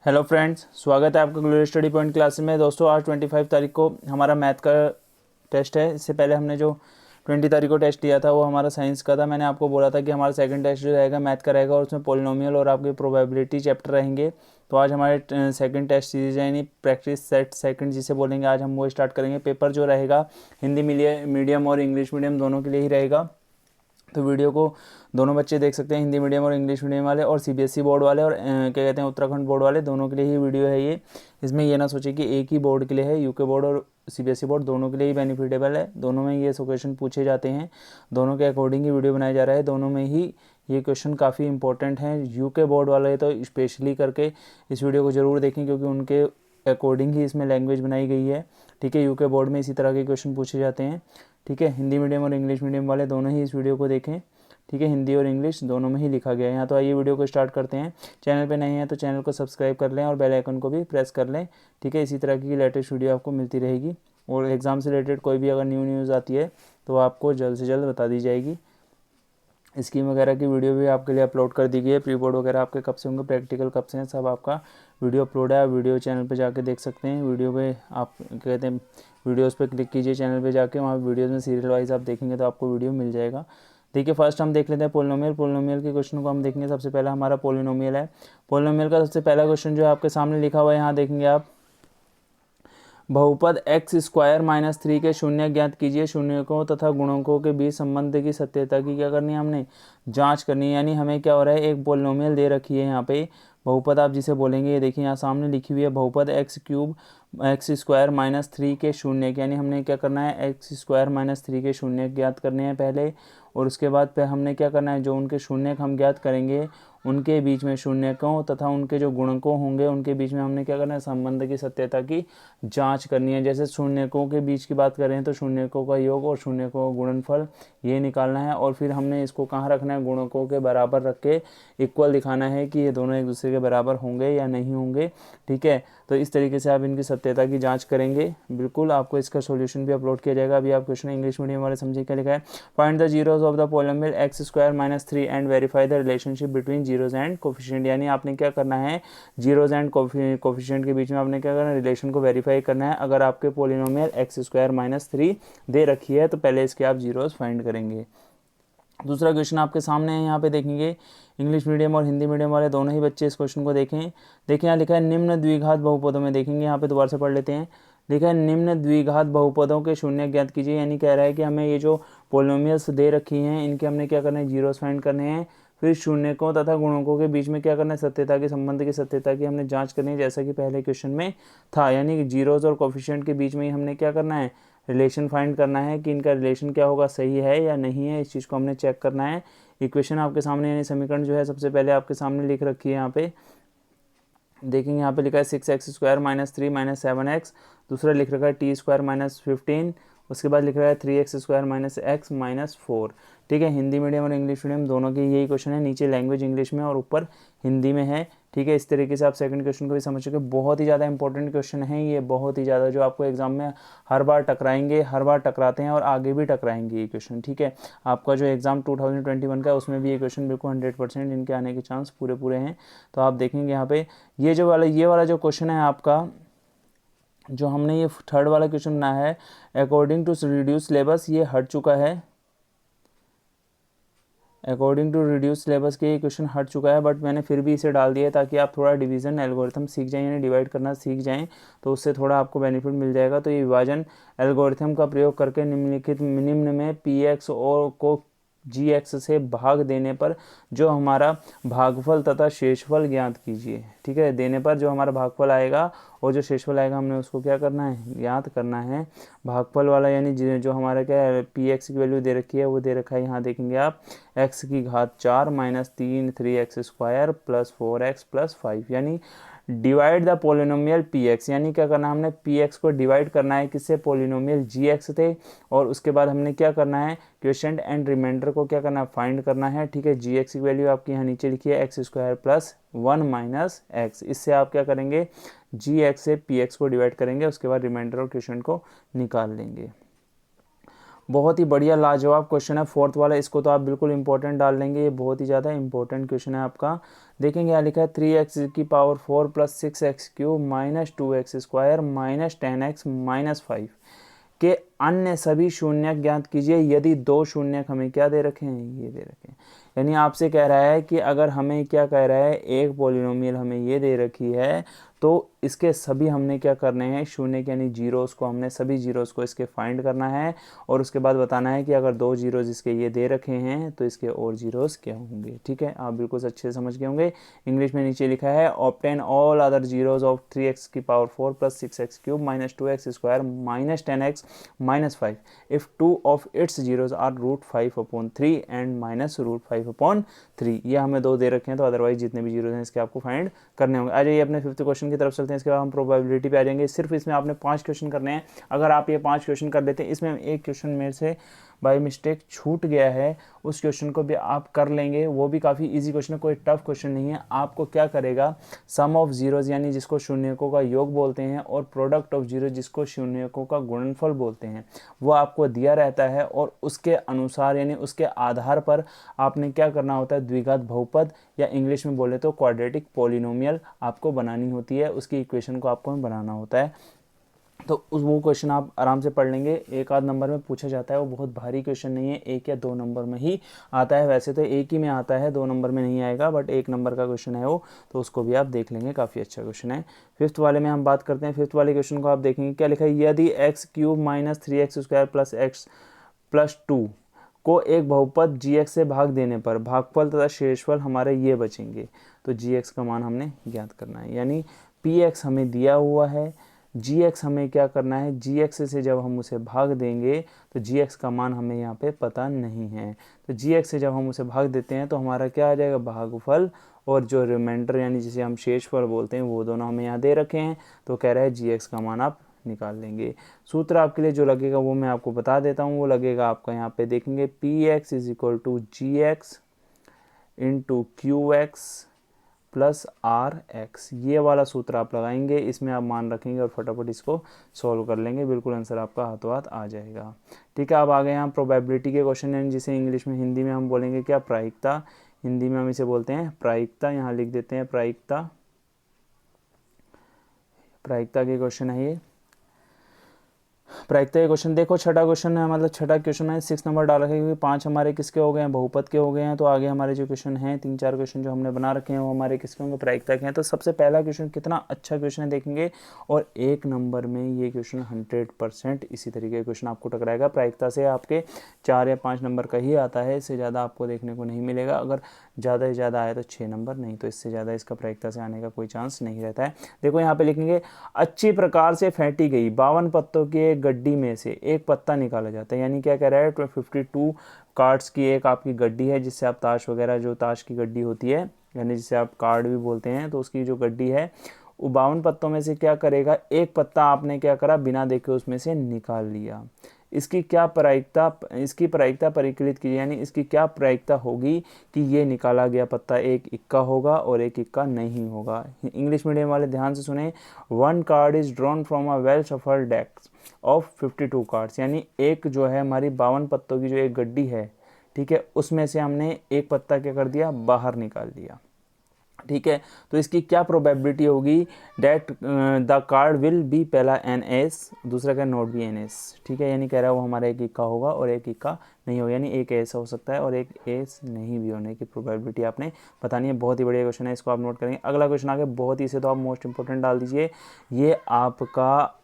Hello friends, स्वागत है आपका ग्लोरी स्टडी पॉइंट क्लास में। दोस्तों आज 25 तारीख को हमारा मैथ का टेस्ट है। इससे पहले हमने जो 20 तारीख को टेस्ट लिया था वो हमारा साइंस का था। मैंने आपको बोला था कि हमारा सेकंड टेस्ट जो रहेगा मैथ का रहेगा और उसमें पोलिनोमियल और आपके प्रोबेबिलिटी चैप्टर रहेंगे। तो आज हमारे सेकंड टेस्ट सीरीज यानी प्रैक्टिस सेट सेकंड जिसे बोलेंगे, आज हम वो स्टार्ट करेंगे। पेपर जो रहेगा हिंदी मीडियम और इंग्लिश मीडियम दोनों के लिए ही रहेगा। तो वीडियो को दोनों बच्चे देख सकते हैं, हिंदी मीडियम और इंग्लिश मीडियम वाले और सीबीएसई बोर्ड वाले और क्या कहते हैं उत्तराखंड बोर्ड वाले, दोनों के लिए ही वीडियो है ये। इसमें ये ना सोचे कि एक ही बोर्ड के लिए है, यूके बोर्ड और सीबीएसई बोर्ड दोनों के लिए ही बेनिफिटेबल है। दोनों में ये क्वेश्चन पूछे जाते हैं, दोनों के अकॉर्डिंग ही वीडियो बनाया जा रहा है। दोनों में ही ये क्वेश्चन काफ़ी इंपॉर्टेंट हैं। यूके बोर्ड वाले तो स्पेशली करके इस वीडियो को ज़रूर देखें क्योंकि उनके अकॉर्डिंग ही इसमें लैंग्वेज बनाई गई है। ठीक है, यूके बोर्ड में इसी तरह के क्वेश्चन पूछे जाते हैं। ठीक है, हिंदी मीडियम और इंग्लिश मीडियम वाले दोनों ही इस वीडियो को देखें। ठीक है, हिंदी और इंग्लिश दोनों में ही लिखा गया है यहाँ। तो आइए वीडियो को स्टार्ट करते हैं। चैनल पे नए हैं तो चैनल को सब्सक्राइब कर लें और बेल आइकन को भी प्रेस कर लें। ठीक है, इसी तरह की लेटेस्ट वीडियो आपको मिलती रहेगी और एग्ज़ाम से रिलेटेड कोई भी अगर न्यूज़ आती है तो आपको जल्द से जल्द बता दी जाएगी। स्कीम वगैरह की वीडियो भी आपके लिए अपलोड कर दी गई है। प्री बोर्ड वगैरह आपके कब से होंगे, प्रैक्टिकल कब से हैं, सब आपका वीडियो अपलोड है। आप वीडियो चैनल पे जाके देख सकते हैं। वीडियो पे आप कहते हैं वीडियोस पे क्लिक कीजिए चैनल पे जाके, वहाँ वीडियोस में सीरियल वाइज आप देखेंगे तो आपको वीडियो मिल जाएगा। देखिए फर्स्ट हम देख लेते हैं पोलिनोमियल के क्वेश्चन को हम देखेंगे। सबसे पहला हमारा पोलिनोमियल है। पोलिनोमियल का सबसे पहला क्वेश्चन जो है आपके सामने लिखा हुआ है, यहाँ देखेंगे आप, बहुपद एक्स स्क्वायर माइनस 3 के शून्य ज्ञात कीजिए। शून्यकों तथा गुणकों के बीच संबंध की सत्यता की क्या करनी है, हमने जांच करनी है। यानी हमें क्या हो रहा है, एक पोलिनोमियल दे रखी है यहाँ पे, बहुपद आप जिसे बोलेंगे, ये देखिए यहाँ सामने लिखी हुई है बहुपद x cube x square minus 3 के शून्य। यानी हमने क्या करना है, एक्स स्क्वायर माइनस 3 के शून्य ज्ञात करने हैं पहले, और उसके बाद पे हमने क्या करना है, जो उनके शून्य हम ज्ञात करेंगे उनके बीच में शून्यकों तथा उनके जो गुणकों होंगे उनके बीच में हमने क्या करना है, संबंध की सत्यता की जांच करनी है। जैसे शून्यकों के बीच की बात करें तो शून्यकों का योग और शून्यकों का गुणनफल ये निकालना है, और फिर हमने इसको कहाँ रखना है, गुणकों के बराबर रख के इक्वल दिखाना है कि ये दोनों एक दूसरे के बराबर होंगे या नहीं होंगे। ठीक है, तो इस तरीके से आप इनकी सत्यता की जांच करेंगे। बिल्कुल आपको इसका सॉल्यूशन भी अपलोड किया जाएगा। अभी आप क्वेश्चन इंग्लिश मीडियम वाले समझिए क्या लिखा है, find the zeros of the polynomial x square minus 3 and verify the relationship between zeros and coefficient. यानी आपने क्या करना है, जीरोज एंड कोफिशिएंट के बीच में आपने क्या करना है, रिलेशन को वेरीफाई करना है। अगर आपके पोलिनोमियल एक्स स्क्वायर माइनस 3 दे रखी है तो पहले इसके आप जीरोज फाइंड करेंगे। दूसरा क्वेश्चन आपके सामने है, यहाँ पे देखेंगे इंग्लिश मीडियम और हिंदी मीडियम वाले दोनों ही बच्चे इस क्वेश्चन को देखें। देखिए यहाँ लिखा है निम्न द्विघात बहुपदों में, देखेंगे यहाँ पे दोबारा से पढ़ लेते हैं। लिखा है निम्न द्विघात बहुपदों के शून्य ज्ञात कीजिए। यानी कह रहा है कि हमें ये जो पोलिनोमियल्स दे रखी हैं इनके हमने क्या करना है, जीरोस फाइंड करने हैं। फिर शून्यकों तथा गुणकों के बीच में क्या करना है, सत्यता के संबंध की सत्यता की हमने जांच करनी है, जैसा कि पहले क्वेश्चन में था। यानी कि जीरोस और कोफिशिएंट के बीच में ही हमने क्या करना है, रिलेशन फाइंड करना है कि इनका रिलेशन क्या होगा, सही है या नहीं है, इस चीज़ को हमने चेक करना है। इक्वेशन आपके सामने यानी समीकरण जो है सबसे पहले आपके सामने लिख रखी है। यहाँ पे देखेंगे, यहाँ पे लिखा है 6x square minus 3 minus 7x। दूसरा लिख रखा है टी स्क्वायर माइनस 15। उसके बाद लिख रहा है 3x square minus x minus 4। ठीक है, हिंदी मीडियम और इंग्लिश मीडियम दोनों के यही क्वेश्चन है। नीचे लैंग्वेज इंग्लिश में और ऊपर हिंदी में है। ठीक है, इस तरीके से आप सेकंड क्वेश्चन को भी समझ चुके। बहुत ही ज़्यादा इंपॉर्टेंट क्वेश्चन है ये, बहुत ही ज़्यादा, जो आपको एग्जाम में हर बार टकराएंगे, हर बार टकराते हैं और आगे भी टकराएंगे ये क्वेश्चन। ठीक है, आपका जो एग्जाम 2021 का है उसमें भी ये क्वेश्चन बिल्कुल 100% इनके आने के चांस पूरे पूरे हैं। तो आप देखेंगे यहाँ पे ये वाला जो क्वेश्चन है आपका, जो हमने ये थर्ड वाला क्वेश्चन बनाया है, अकॉर्डिंग टू रिड्यूस सिलेबस, ये हट चुका है। अकॉर्डिंग टू रिड्यूस सिलेबस के ये क्वेश्चन हट चुका है, बट मैंने फिर भी इसे डाल दिया ताकि आप थोड़ा डिवीजन एल्गोरिथम सीख जाएं, यानी डिवाइड करना सीख जाएं, तो उससे थोड़ा आपको बेनिफिट मिल जाएगा। तो ये विभाजन एल्गोरिथम का प्रयोग करके निम्न में पी एक्स और को जी एक्स से भाग देने पर जो हमारा भागफल तथा शेषफल ज्ञात कीजिए। ठीक है, देने पर जो हमारा भागफल आएगा और जो शेषफल आएगा हमने उसको क्या करना है, ज्ञात करना है। भागफल वाला यानी जो हमारा क्या है, पी एक्स की वैल्यू दे रखी है वो दे रखा है, यहाँ देखेंगे आप, एक्स की घात 4 minus 3 3x square plus 4x plus 5। यानी divide the polynomial P x, यानी क्या करना है, हमने पी एक्स को डिवाइड करना है किससे, पोलिनोमियल जी एक्स थे, और उसके बाद हमने क्या करना है, क्वेश्चन एंड रिमाइंडर को क्या करना है, फाइंड करना है। ठीक है, जी एक्स की वैल्यू आपकी यहाँ नीचे लिखी है, x square plus 1 minus x. इससे आप क्या करेंगे, जी एक्स से पी एक्स को डिवाइड करेंगे, उसके बाद रिमाइंडर और क्वेश्चन को निकाल लेंगे। बहुत ही बढ़िया लाजवाब क्वेश्चन है फोर्थ वाला, इसको तो आप बिल्कुल इंपॉर्टेंट डाल लेंगे, ये बहुत ही ज़्यादा इंपॉर्टेंट क्वेश्चन है आपका। देखेंगे यहाँ लिखा है 3x⁴ plus 6x³ minus 2x² minus 10x minus 5 के अन्य सभी शून्यक ज्ञात कीजिए यदि दो शून्यक हमें क्या दे रखे हैं, ये दे रखे हैं। यानी आपसे कह रहा है कि अगर हमें क्या कह रहा है, एक पॉलिनोमियल हमें ये दे रखी है तो इसके सभी हमने क्या करने हैं, शून्य यानी जीरोस को, हमने सभी जीरोस को इसके फाइंड करना है और उसके बाद बताना है कि अगर दो जीरोस इसके ये दे रखे हैं तो इसके और जीरोस क्या होंगे। ठीक है, आप बिल्कुल अच्छे से समझ गए होंगे। इंग्लिश में नीचे लिखा है obtain all other zeros of 3x⁴ plus 6x³ minus 2x² minus 10x minus 5 if two of its zeros are √5/3 and minus √5/3। ये हमें दो दे रखे हैं तो अदरवाइज जितने भी जीरोस हैं इसके आपको फाइंड करने होंगे। आ जाइए अपने फिफ्थ क्वेश्चन की तरफ चलते हैं, इसके बाद हम प्रोबेबिलिटी पे आ जाएंगे। सिर्फ इसमें आपने 5 क्वेश्चन करने हैं, अगर आप ये 5 क्वेश्चन कर लेते हैं, इसमें एक क्वेश्चन मेरे से बाय मिस्टेक छूट गया है, उस क्वेश्चन को भी आप कर लेंगे, वो भी काफ़ी इजी क्वेश्चन है, कोई टफ क्वेश्चन नहीं है। आपको क्या करेगा, सम ऑफ जीरोज यानी जिसको शून्यकों का योग बोलते हैं और प्रोडक्ट ऑफ जीरो जिसको शून्यकों का गुणनफल बोलते हैं, वो आपको दिया रहता है और उसके अनुसार यानी उसके आधार पर आपने क्या करना होता है, द्विघात बहुपद या इंग्लिश में बोले तो क्वाड्रेटिक पॉलिनोमियल आपको बनानी होती है, उसकी इक्वेशन को आपको बनाना होता है। तो वो क्वेश्चन आप आराम से पढ़ लेंगे, एक आध नंबर में पूछा जाता है, वो बहुत भारी क्वेश्चन नहीं है, 1 या 2 नंबर में ही आता है। वैसे तो 1 ही में आता है, 2 नंबर में नहीं आएगा, बट 1 नंबर का क्वेश्चन है वो, तो उसको भी आप देख लेंगे, काफ़ी अच्छा क्वेश्चन है। फिफ्थ वाले में हम बात करते हैं। फिफ्थ वाले क्वेश्चन को आप देखेंगे, क्या लिखा है, यदि x³ minus 3x² plus x plus 2 को एक बहुपद gx से भाग देने पर भागफल तथा शेषफल हमारे ये बचेंगे। तो gx का मान हमने ज्ञात करना है, यानी px हमें दिया हुआ है, gx हमें क्या करना है, gx से जब हम उसे भाग देंगे तो gx का मान हमें यहाँ पे पता नहीं है, तो gx से जब हम उसे भाग देते हैं तो हमारा क्या आ जाएगा, भागफल, और जो रिमाइंडर यानी जिसे हम शेषफल बोलते हैं वो दोनों हमें यहाँ दे रखे हैं। तो कह रहा है gx का मान आप निकाल लेंगे। सूत्र आपके लिए जो लगेगा वो मैं आपको बता देता हूँ, वो लगेगा आपका यहाँ पे देखेंगे px = gx into qx plus rx, ये वाला सूत्र आप लगाएंगे, इसमें आप मान रखेंगे और फटाफट इसको सॉल्व कर लेंगे, बिल्कुल आंसर आपका हाथों हाथ आ जाएगा। ठीक है, अब आ गए यहाँ प्रोबेबिलिटी के क्वेश्चन हैं, जिसे इंग्लिश में हिंदी में हम बोलेंगे क्या, प्रायिकता, हिंदी में हम इसे बोलते हैं प्रायिकता, यहाँ लिख देते हैं प्रायिकता। प्रायिकता के क्वेश्चन है ये, प्रायिकता के क्वेश्चन देखो, छठा क्वेश्चन है, मतलब छठा क्वेश्चन है, 6 नंबर डाल रखे हैं, क्योंकि 5 हमारे किसके हो गए हैं, बहुपद के हो गए हैं। तो आगे हमारे जो क्वेश्चन हैं 3-4 क्वेश्चन जो हमने बना रखे हैं वो हमारे किसके होंगे, प्रायिकता के हैं। तो सबसे पहला क्वेश्चन कितना अच्छा क्वेश्चन है देखेंगे, और 1 नंबर में ये क्वेश्चन 100% इसी तरीके का क्वेश्चन आपको टकराएगा। प्रायिकता से आपके 4 या 5 नंबर का ही आता है, इससे ज़्यादा आपको देखने को नहीं मिलेगा, अगर ज़्यादा से ज़्यादा आए तो 6 नंबर, नहीं तो इससे ज़्यादा इसका प्रायिकता से आने का कोई चांस नहीं रहता है। देखो यहाँ पे लिखेंगे, अच्छी प्रकार से फेंटी गई 52 पत्तों की एक गड्डी में से एक पत्ता निकाला जाता है, यानी क्या कह रहा है, 52 कार्ड्स की एक आपकी गड्डी है, जिससे आप ताश वगैरह, जो ताश की गड्डी होती है यानी जिसे आप कार्ड भी बोलते हैं, तो उसकी जो गड्डी है वो 52 पत्तों में से क्या करेगा, एक पत्ता आपने क्या करा, बिना देखे उसमें से निकाल लिया। इसकी क्या प्रायिकता, इसकी प्रायिकता परिकलित कीजिए, यानी इसकी क्या प्रायिकता होगी कि ये निकाला गया पत्ता एक इक्का होगा और एक इक्का नहीं होगा। इंग्लिश मीडियम वाले ध्यान से सुने, 1 card is drawn from a well shuffled deck of 52 cards, यानी एक जो है हमारी 52 पत्तों की जो एक गड्डी है, ठीक है, उसमें से हमने एक पत्ता क्या कर दिया, बाहर निकाल दिया। ठीक है, तो इसकी क्या प्रोबेबिलिटी होगी, that the card will be, पहला NS, दूसरा क्या, नॉट बी NS। ठीक है, यानी कह रहा है वो हमारा एक इक्का होगा और एक इक्का नहीं होगा, यानी एक ऐसा हो सकता है और एक एस नहीं भी होने की प्रोबेबिलिटी आपने बतानी है। बहुत ही बढ़िया क्वेश्चन है, इसको आप नोट करेंगे। अगला क्वेश्चन आगे बहुत ही, इसे तो आप मोस्ट इंपॉर्टेंट डाल दीजिए, ये आपका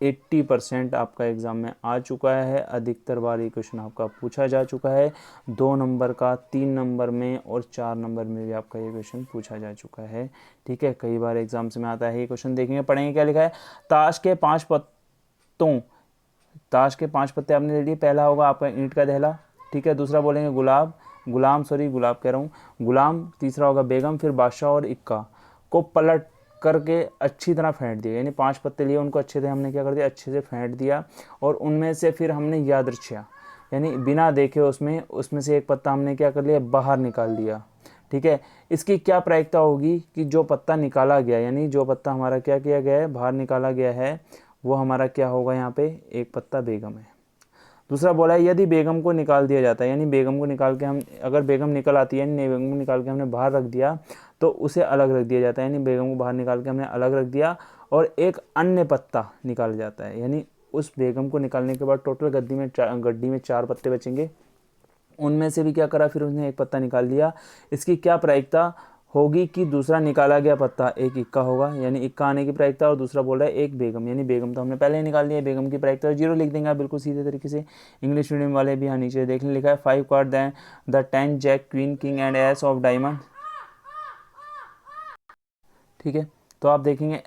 80% आपका एग्ज़ाम में आ चुका है, अधिकतर बार ये क्वेश्चन आपका पूछा जा चुका है, 2 नंबर का, 3 नंबर में और 4 नंबर में भी आपका ये क्वेश्चन पूछा जा चुका है। ठीक है, कई बार एग्जाम्स में आता है ये क्वेश्चन, देखेंगे पढ़ेंगे क्या लिखा है, ताश के 5 पत्तों, ताश के 5 पत्ते आपने ले लिए, पहला होगा आपका ईंट का दहला, ठीक है, दूसरा बोलेंगे गुलाब कह रहा हूँ, गुलाम, तीसरा होगा बेगम, फिर बादशाह और इक्का को पलट करके अच्छी तरह फेंट दिया, यानी 5 पत्ते लिए, उनको अच्छे से हमने क्या कर दिया, अच्छे से फेंट दिया, और उनमें से फिर हमने यादृच्छा यानी बिना देखे उसमें से एक पत्ता हमने क्या कर लिया, बाहर निकाल दिया। ठीक है, इसकी क्या प्रायिकता होगी कि जो पत्ता निकाला गया, यानी जो पत्ता हमारा क्या किया गया है, बाहर निकाला गया है, वो हमारा क्या होगा, यहाँ पे एक पत्ता बेगम है। दूसरा बोला है यदि बेगम को निकाल दिया जाता है, यानी बेगम को निकाल के हम, अगर बेगम निकल आती है, यानी बेगम को निकाल के हमने बाहर रख दिया तो उसे अलग रख दिया जाता है, यानी बेगम को बाहर निकाल के हमने अलग रख दिया और एक अन्य पत्ता निकाला जाता है, यानी उस बेगम को निकालने के बाद टोटल गड्डी में 4 पत्ते बचेंगे, उनमें से भी क्या करा, फिर उसने एक पत्ता निकाल लिया। इसकी क्या प्रायिकता होगी कि दूसरा निकाला गया पत्ता एक इक्का होगा, यानी इक्का आने की प्रायिकता, और दूसरा बोल रहा है एक बेगम, यानी बेगम तो हमने पहले ही निकाल लिया है, बेगम की प्रायिकता 0 लिख देंगे आप बिल्कुल सीधे तरीके से। इंग्लिश मीडियम वाले भी यहाँ नीचे देखने लिखा है 5 card the 10 jack queen king and ace of diamond, ठीक है। तो आप देखेंगे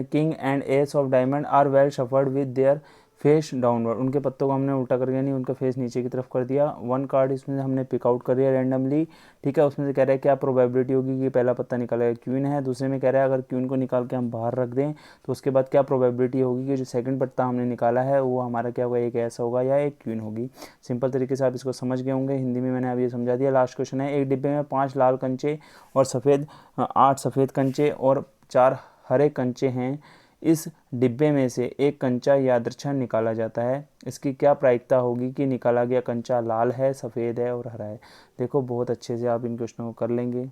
king and ace of diamond are well shuffled with their face downward, उनके पत्तों को हमने उल्टा करके यानी उनका फेस नीचे की तरफ कर दिया। 1 कार्ड इसमें से हमने पिक आउट कर दिया रैंडमली, ठीक है। उसमें से कह रहा है क्या प्रोबेबिलिटी होगी कि पहला पत्ता निकालेगा क्वीन है, दूसरे में कह रहा है अगर क्वीन को निकाल के हम बाहर रख दें तो उसके बाद क्या प्रोबेबिलिटी होगी कि जो सेकंड पत्ता हमने निकाला है वो हमारा क्या होगा, एक ऐसा होगा या एक क्वीन होगी। सिंपल तरीके से आप इसको समझ गए होंगे, हिंदी में मैंने अभी ये समझा दिया। लास्ट क्वेश्चन है, एक डिब्बे में 5 लाल कंचे और 8 सफ़ेद कंचे और 4 हरे कंचे हैं, इस डिब्बे में से एक कंचा यादृच्छा निकाला जाता है, इसकी क्या प्रायिकता होगी कि निकाला गया कंचा लाल है, सफ़ेद है और हरा है। देखो बहुत अच्छे से आप इन क्वेश्चनों को कर लेंगे,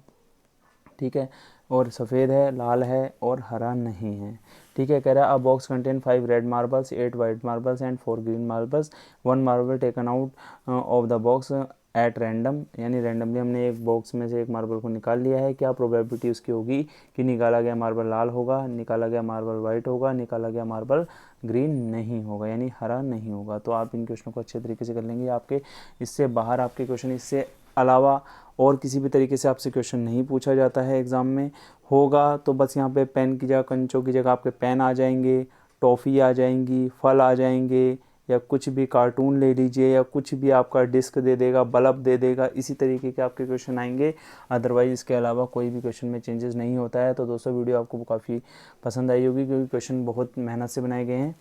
ठीक है। और सफ़ेद है, लाल है और हरा नहीं है, ठीक है। कह रहा है अ box contain 5 red marbles, 8 white marbles and 4 green marbles, 1 marble taken out of the box at random, यानी रैंडमली हमने एक बॉक्स में से एक मार्बल को निकाल लिया है, क्या प्रोबेबिलिटी उसकी होगी कि निकाला गया मार्बल लाल होगा, निकाला गया मार्बल वाइट होगा, निकाला गया मार्बल ग्रीन नहीं होगा, यानी हरा नहीं होगा। तो आप इन क्वेश्चनों को अच्छे तरीके से कर लेंगे। आपके इससे बाहर आपके क्वेश्चन, इससे अलावा और किसी भी तरीके से आपसे क्वेश्चन नहीं पूछा जाता है एग्ज़ाम में। होगा तो बस यहाँ पे पेन की जगह, कंचों की जगह आपके पेन आ जाएंगे, टॉफ़ी आ जाएंगी, फल आ जाएंगे, या कुछ भी कार्टून ले लीजिए, या कुछ भी आपका डिस्क दे देगा, बल्ब दे देगा, इसी तरीके के आपके क्वेश्चन आएंगे। अदरवाइज़ इसके अलावा कोई भी क्वेश्चन में चेंजेस नहीं होता है। तो दोस्तों वीडियो आपको काफ़ी पसंद आई होगी, क्योंकि क्वेश्चन बहुत मेहनत से बनाए गए हैं,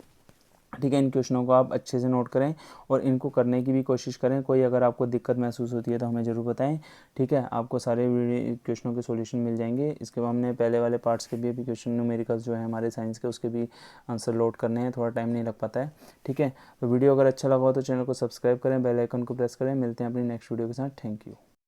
ठीक है। इन क्वेश्चनों को आप अच्छे से नोट करें और इनको करने की भी कोशिश करें। कोई अगर आपको दिक्कत महसूस होती है तो हमें ज़रूर बताएं, ठीक है। आपको सारे क्वेश्चनों के सॉल्यूशन मिल जाएंगे। इसके बाद हमने पहले वाले पार्ट्स के भी अभी क्वेश्चन न्यूमेरिकल्स जो है हमारे साइंस के, उसके भी आंसर लोड करने हैं, थोड़ा टाइम नहीं लग पाता है, ठीक है। तो वीडियो अगर अच्छा लगा हो तो चैनल को सब्सक्राइब करें, बेल आइकन को प्रेस करें। मिलते हैं अपनी नेक्स्ट वीडियो के साथ। Thank you.